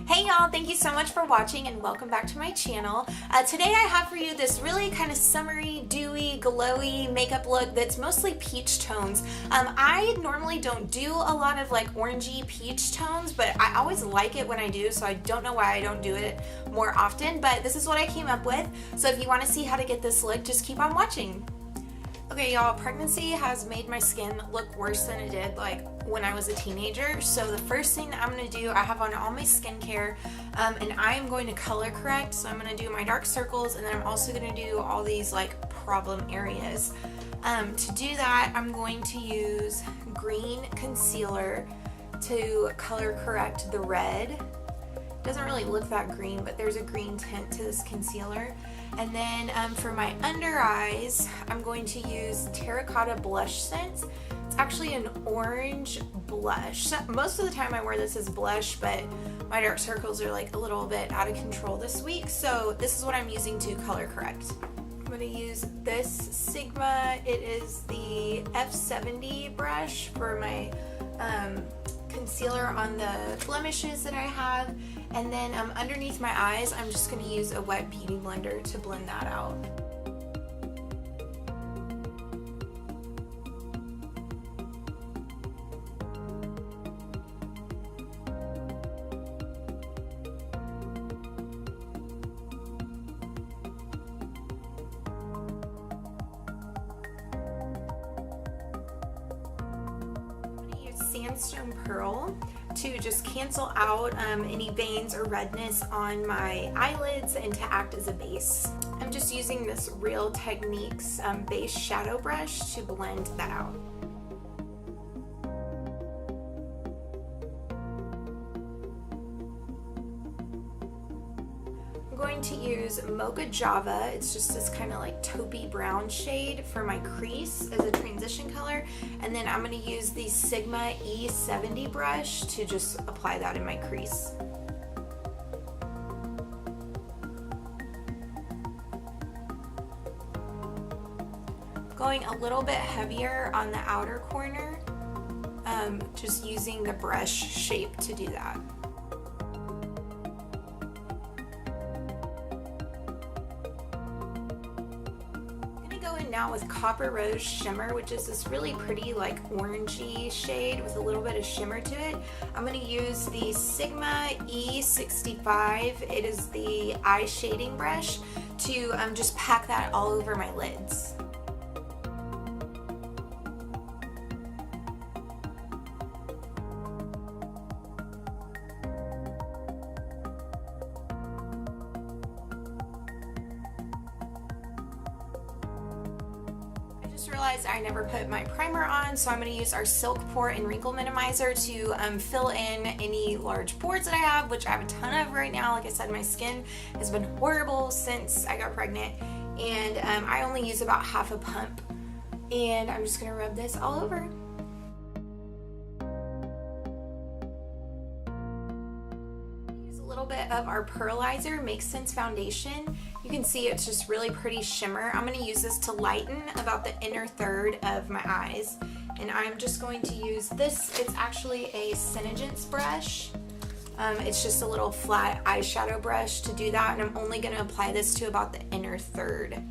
Hey y'all, thank you so much for watching and welcome back to my channel. Today I have for you this really kind of summery, dewy, glowy makeup look that's mostly peach tones. I normally don't do a lot of like orangey peach tones, but I always like it when I do, so I don't know why I don't do it more often, but this is what I came up with. So if you want to see how to get this look, just keep on watching. Okay y'all, pregnancy has made my skin look worse than it did like when I was a teenager. So the first thing I'm going to do, I have on all my skincare and I am going to color correct. So I'm going to do my dark circles and then I'm also going to do all these like problem areas. To do that, I'm going to use green concealer to color correct the red. Doesn't really look that green, but there's a green tint to this concealer. And then for my under eyes, I'm going to use Terra Cotta BlushSense. It's actually an orange blush. Most of the time I wear this as blush, but my dark circles are like a little bit out of control this week. So this is what I'm using to color correct. I'm going to use this Sigma. It is the F70 brush for my concealer on the blemishes that I have. And then underneath my eyes, I'm just going to use a wet beauty blender to blend that out. Sandstone Pearl to just cancel out any veins or redness on my eyelids and to act as a base. I'm just using this Real Techniques base shadow brush to blend that out. I'm going to use Mocha Java. It's just this kind of like taupey brown shade for my crease as a transition color. And then I'm going to use the Sigma E70 brush to just apply that in my crease. Going a little bit heavier on the outer corner, just using the brush shape to do that. Now with Copper Rose Shimmer, which is this really pretty like orangey shade with a little bit of shimmer to it. I'm going to use the Sigma E65. It is the eye shading brush to just pack that all over my lids. Realized I never put my primer on, so I'm going to use our Silk Pore and Wrinkle Minimizer to fill in any large pores that I have, which I have a ton of right now. Like I said, my skin has been horrible since I got pregnant, and I only use about half a pump, and I'm just going to rub this all over. Bit of our Pearlizer MakeSense foundation. You can see it's just really pretty shimmer. I'm going to use this to lighten about the inner third of my eyes, and I'm just going to use this. It's actually a Sandstone brush. It's just a little flat eyeshadow brush to do that, and I'm only going to apply this to about the inner third.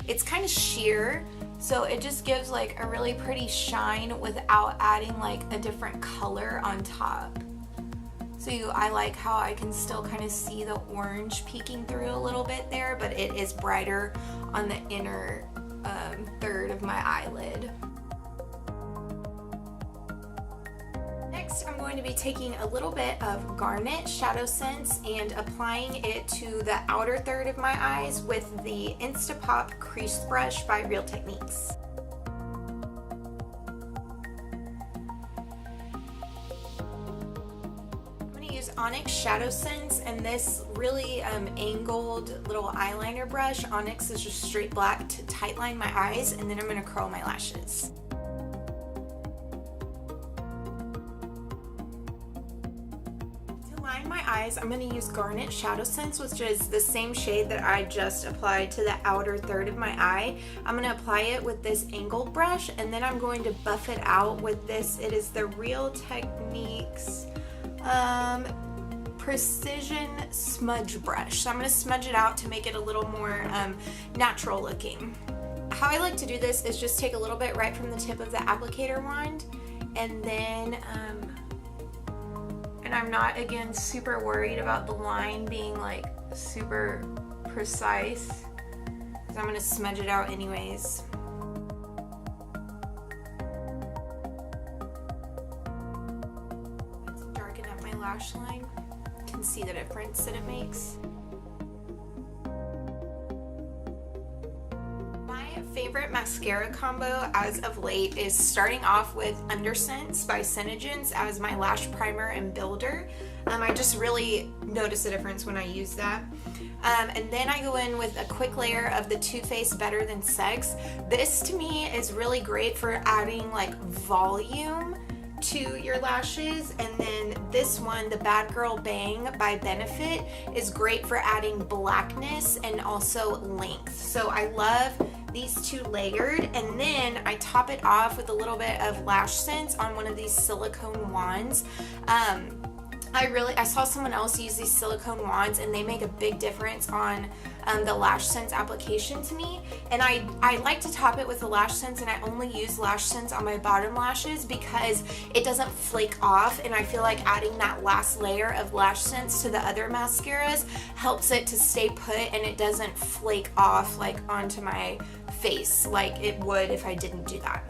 It's kind of sheer, so it just gives like a really pretty shine without adding like a different color on top. So I like how I can still kind of see the orange peeking through a little bit there, but it is brighter on the inner third of my eyelid. Next, I'm going to be taking a little bit of Garnet ShadowSense and applying it to the outer third of my eyes with the Instapop Crease Brush by Real Techniques. Onyx ShadowSense and this really angled little eyeliner brush. Onyx is just straight black to tightline my eyes, and then I'm going to curl my lashes. To line my eyes, I'm going to use Garnet ShadowSense, which is the same shade that I just applied to the outer third of my eye. I'm going to apply it with this angled brush, and then I'm going to buff it out with this. It is the Real Techniques precision smudge brush. So I'm going to smudge it out to make it a little more natural looking. How I like to do this is just take a little bit right from the tip of the applicator wand, and then and I'm not, again, super worried about the line being like super precise, because I'm going to smudge it out anyways. Let's darken up my lash line. You can see the difference that it makes. Favorite mascara combo as of late is starting off with UnderSense by Synergens as my lash primer and builder. I just really notice a difference when I use that. And then I go in with a quick layer of the Too Faced Better Than Sex. This to me is really great for adding like volume to your lashes. And then this one, the Bad Girl Bang by Benefit, is great for adding blackness and also length. So I love these two layered, and then I top it off with a little bit of LashSense on one of these silicone wands. I saw someone else use these silicone wands, and they make a big difference on the LashSense application to me. And I like to top it with the LashSense, and I only use LashSense on my bottom lashes because it doesn't flake off, and I feel like adding that last layer of LashSense to the other mascaras helps it to stay put, and it doesn't flake off like onto my face like it would if I didn't do that.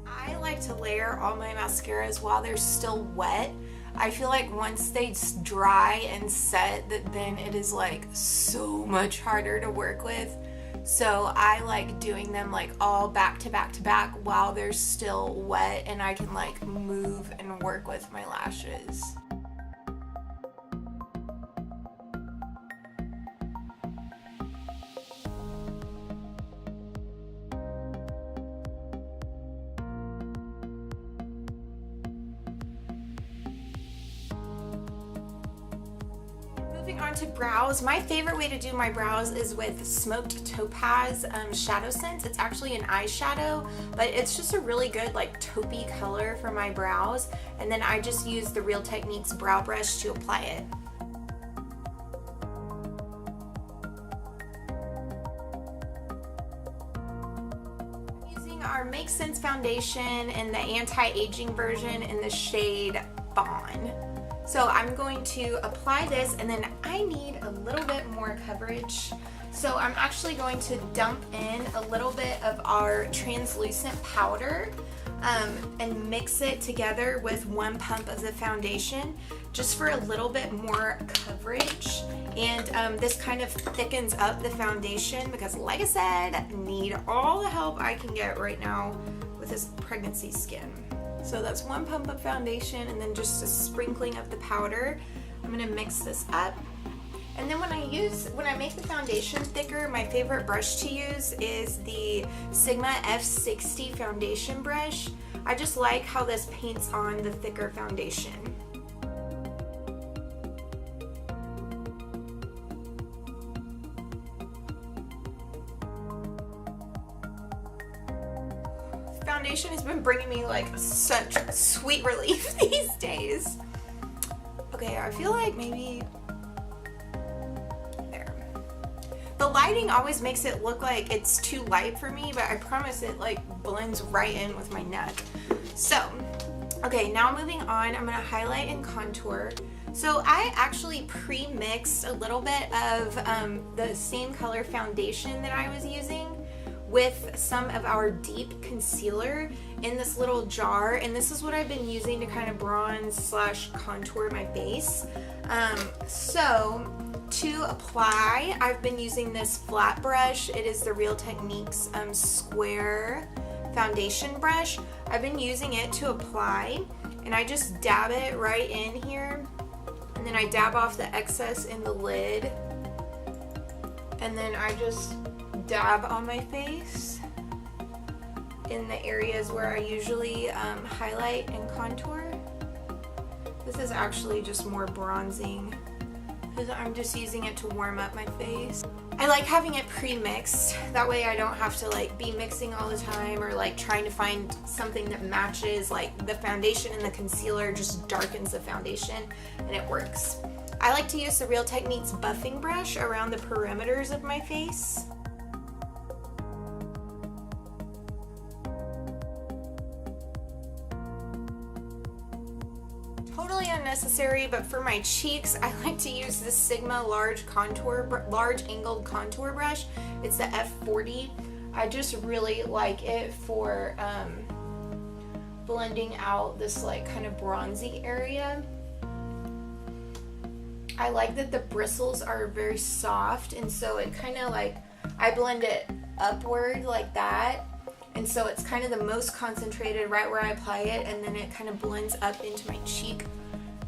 I like to layer all my mascaras while they're still wet. I feel like once they dry and set, that then it is like so much harder to work with. So I like doing them like all back to back to back while they're still wet, and I can like move and work with my lashes. Moving on to brows, my favorite way to do my brows is with Smoked Topaz ShadowSense. It's actually an eyeshadow, but it's just a really good like taupey color for my brows. And then I just use the Real Techniques brow brush to apply it. I'm using our MakeSense foundation in the anti-aging version in the shade Fawn. So I'm going to apply this, and then I need a little bit more coverage. So I'm actually going to dump in a little bit of our translucent powder and mix it together with 1 pump of the foundation just for a little bit more coverage. And this kind of thickens up the foundation because, like I said, I need all the help I can get right now with this pregnancy skin. So that's 1 pump of foundation and then just a sprinkling of the powder. I'm gonna mix this up. And then when I make the foundation thicker, my favorite brush to use is the Sigma F60 foundation brush. I just like how this paints on the thicker foundation. Foundation has been bringing me like such sweet relief these days. Okay, I feel like maybe there. The lighting always makes it look like it's too light for me, but I promise it like blends right in with my neck. So, okay, now moving on, I'm gonna highlight and contour. So I actually pre-mixed a little bit of the same color foundation that I was using with some of our deep concealer in this little jar, and this is what I've been using to kind of bronze / contour my base. So to apply, I've been using this flat brush. It is the Real Techniques square foundation brush. I've been using it to apply, and I just dab it right in here, and then I dab off the excess in the lid, and then I just dab on my face in the areas where I usually highlight and contour. This is actually just more bronzing because I'm just using it to warm up my face. I like having it pre-mixed. That way I don't have to like be mixing all the time or like trying to find something that matches. Like the foundation and the concealer just darkens the foundation and it works. I like to use the Real Techniques buffing brush around the perimeters of my face. Totally unnecessary, but for my cheeks, I like to use this Sigma large angled contour brush. It's the F40. I just really like it for blending out this like kind of bronzy area. I like that the bristles are very soft, and so it kind of like, I blend it upward like that. And so it's kind of the most concentrated right where I apply it, and then it kind of blends up into my cheek.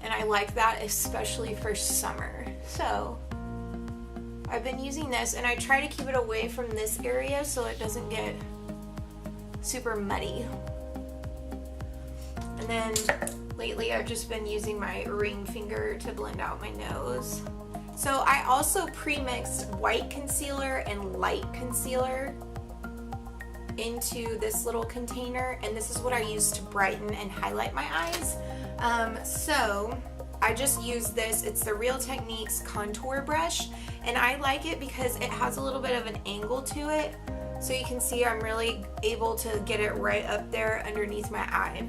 And I like that especially for summer. So I've been using this, and I try to keep it away from this area so it doesn't get super muddy. And then lately I've just been using my ring finger to blend out my nose. So I also pre-mixed white concealer and light concealer into this little container, and this is what I use to brighten and highlight my eyes. So I just use this. It's the Real Techniques contour brush, and I like it because it has a little bit of an angle to it, so you can see I'm really able to get it right up there underneath my eye.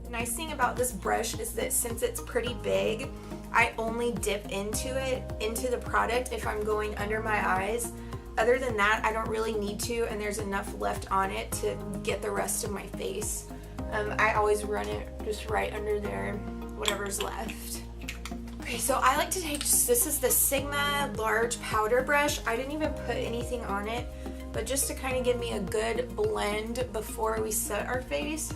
The nice thing about this brush is that since it's pretty big, I only dip into the product if I'm going under my eyes. Other than that, I don't really need to, and there's enough left on it to get the rest of my face. I always run it just right under there, whatever's left. Okay, so I like to take, this is the Sigma large powder brush. I didn't even put anything on it, but just to kind of give me a good blend before we set our face.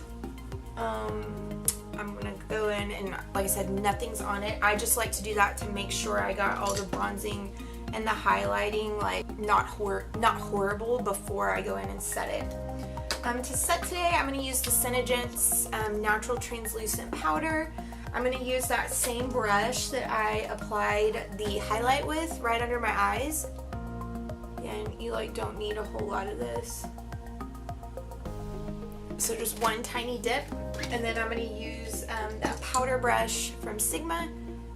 I'm gonna go in, and like I said, nothing's on it. I just like to do that to make sure I got all the bronzing and the highlighting like not horrible before I go in and set it. To set today, I'm going to use the Senegence Natural Translucent Powder. I'm going to use that same brush that I applied the highlight with right under my eyes. And you like don't need a whole lot of this. So just one tiny dip, and then I'm going to use that powder brush from Sigma.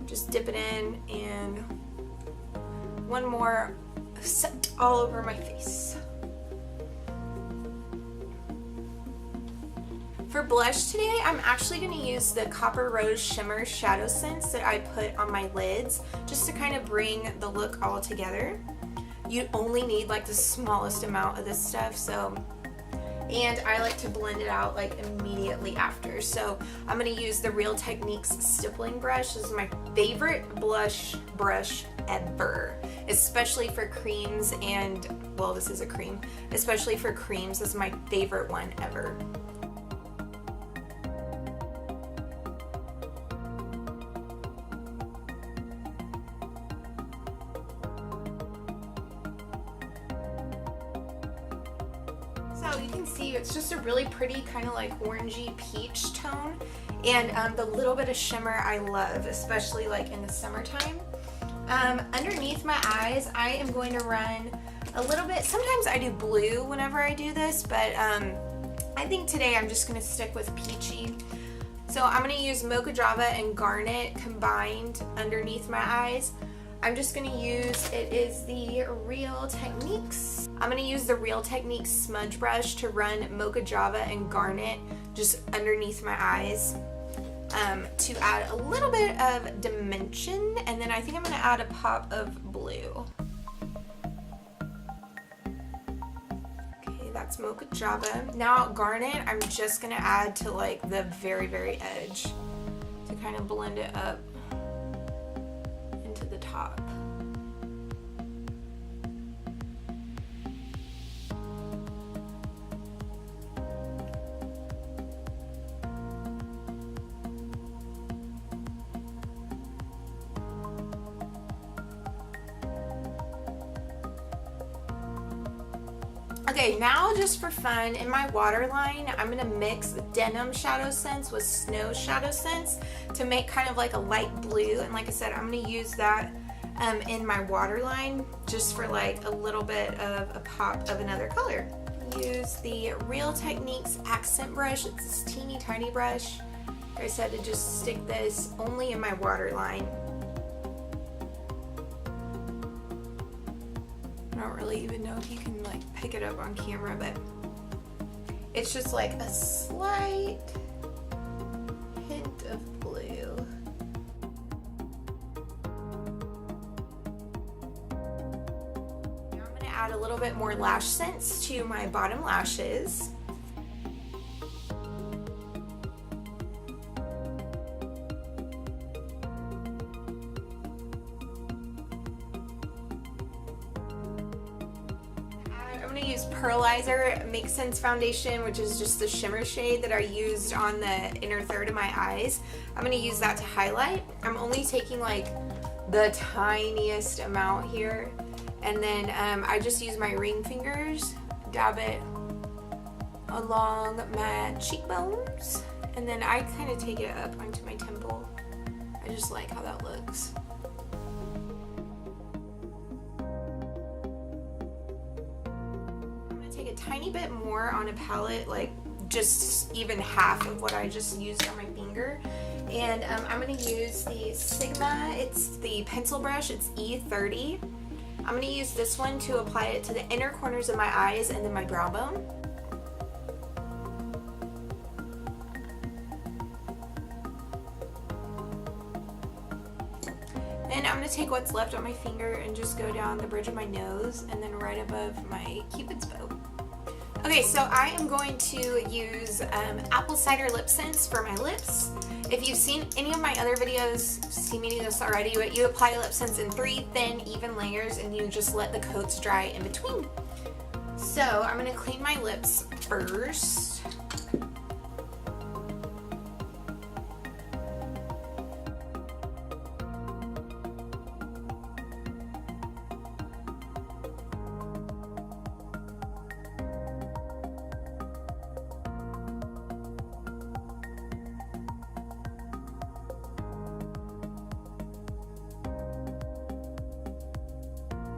Just dip it in, and one more set all over my face. For blush today, I'm actually going to use the Copper Rose Shimmer ShadowSense that I put on my lids just to kind of bring the look all together. You only need like the smallest amount of this stuff, and I like to blend it out like immediately after. So I'm going to use the Real Techniques stippling brush. This is my favorite blush brush ever, especially for creams, and well, this is a cream, especially for creams. This is my favorite one ever. So you can see it's just a really pretty kind of like orangey peach tone, and the little bit of shimmer I love, especially like in the summertime. Underneath my eyes, I am going to run a little bit. Sometimes I do blue whenever I do this, but I think today I'm just going to stick with peachy. So I'm going to use Mocha Java and Garnet combined underneath my eyes. I'm just going to use, it is the Real Techniques. I'm going to use the Real Techniques smudge brush to run Mocha Java and Garnet just underneath my eyes to add a little bit of dimension, and then I think I'm going to add a pop of blue. Okay, that's Mocha Java. Now Garnet, I'm just going to add to like the very, very edge to kind of blend it up into the top. Okay, now just for fun, in my waterline, I'm gonna mix Denim ShadowSense with Snow ShadowSense to make kind of like a light blue. And like I said, I'm gonna use that in my waterline just for like a little bit of a pop of another color. Use the Real Techniques accent brush. It's this teeny tiny brush. Like I said, to just stick this only in my waterline. I don't really even know if you can like pick it up on camera, but it's just like a slight hint of blue. Now I'm gonna add a little bit more LashSense to my bottom lashes. Use Pearlizer MakeSense foundation, which is just the shimmer shade that I used on the inner third of my eyes. I'm going to use that to highlight. I'm only taking like the tiniest amount here, and then I just use my ring fingers, dab it along my cheekbones, and then I kind of take it up onto my temple. I just like how that looks. Tiny bit more on a palette, like just even half of what I just used on my finger, and I'm going to use the Sigma, it's the pencil brush, it's E30. I'm going to use this one to apply it to the inner corners of my eyes and then my brow bone. Then I'm going to take what's left on my finger and just go down the bridge of my nose and then right above my Cupid's bow. Okay, so I am going to use Apple Cider LipSense for my lips. If you've seen any of my other videos, see me do this already, but you apply LipSense in 3 thin, even layers and you just let the coats dry in between. So I'm going to clean my lips first.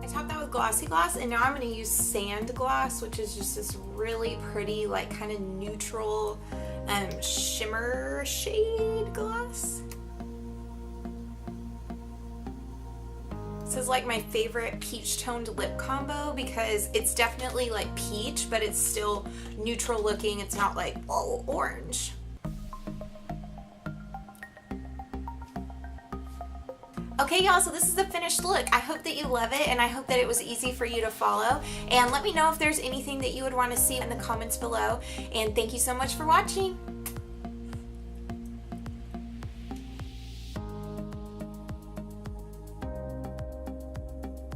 Top that with Glossy Gloss, and now I'm going to use Sand Gloss, which is just this really pretty, like kind of neutral shimmer shade gloss. This is like my favorite peach toned lip combo because it's definitely like peach, but it's still neutral looking. It's not like all orange. Okay, y'all, so this is the finished look. I hope that you love it, and I hope that it was easy for you to follow. And let me know if there's anything that you would want to see in the comments below. And thank you so much for watching.